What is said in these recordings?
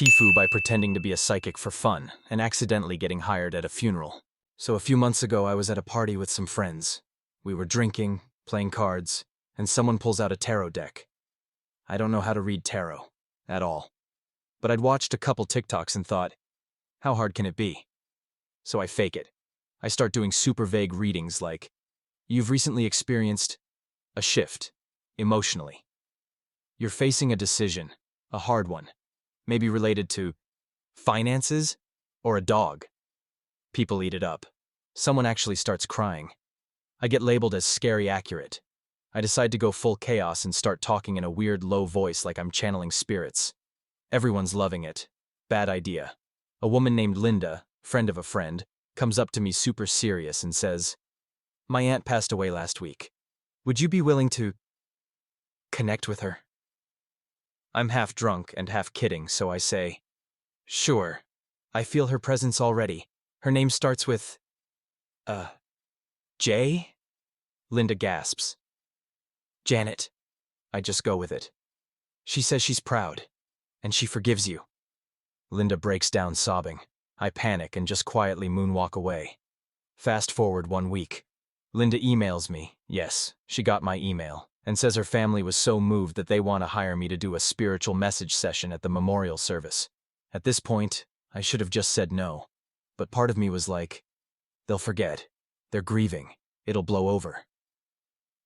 TIFU by pretending to be a psychic for fun and accidentally getting hired at a funeral. So a few months ago, I was at a party with some friends. We were drinking, playing cards, and someone pulls out a tarot deck. I don't know how to read tarot at all, but I'd watched a couple TikToks and thought, how hard can it be? So I fake it. I start doing super vague readings like, you've recently experienced a shift, emotionally. You're facing a decision, a hard one, maybe related to finances or a dog. People eat it up. Someone actually starts crying. I get labeled as scary accurate. I decide to go full chaos and start talking in a weird low voice like I'm channeling spirits. Everyone's loving it. Bad idea. A woman named Linda, friend of a friend, comes up to me super serious and says, "My aunt passed away last week. Would you be willing to connect with her?" I'm half drunk and half kidding, so I say, "Sure. I feel her presence already. Her name starts with, J?" Linda gasps. "Janet." I just go with it. "She says she's proud, and she forgives you." Linda breaks down sobbing. I panic and just quietly moonwalk away. Fast forward 1 week. Linda emails me, yes, she got my email, and says her family was so moved that they want to hire me to do a spiritual message session at the memorial service. At this point, I should have just said no, but part of me was like, they'll forget. They're grieving. It'll blow over.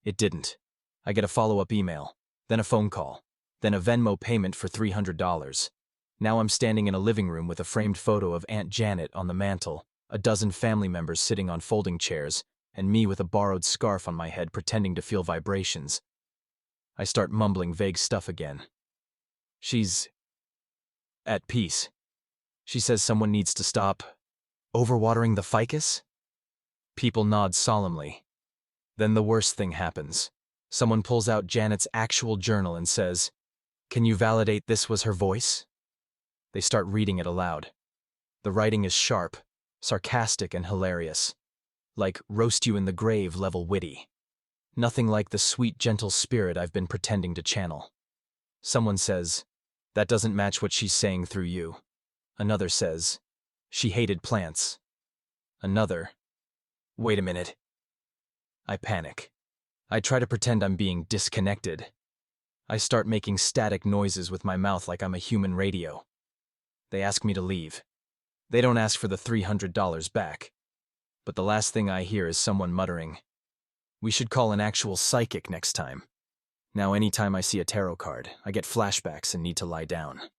It didn't. I get a follow-up email, then a phone call, then a Venmo payment for $300. Now I'm standing in a living room with a framed photo of Aunt Janet on the mantle, a dozen family members sitting on folding chairs, and me with a borrowed scarf on my head pretending to feel vibrations. I start mumbling vague stuff again. She's at peace. She says someone needs to stop overwatering the ficus. People nod solemnly. Then the worst thing happens. Someone pulls out Janet's actual journal and says, "Can you validate this was her voice?" They start reading it aloud. The writing is sharp, sarcastic, and hilarious. Like roast you in the grave level witty. Nothing like the sweet, gentle spirit I've been pretending to channel. Someone says, "That doesn't match what she's saying through you." Another says, "She hated plants." Another, "Wait a minute." I panic. I try to pretend I'm being disconnected. I start making static noises with my mouth like I'm a human radio. They ask me to leave. They don't ask for the $300 back. But the last thing I hear is someone muttering, "We should call an actual psychic next time." Now anytime I see a tarot card, I get flashbacks and need to lie down.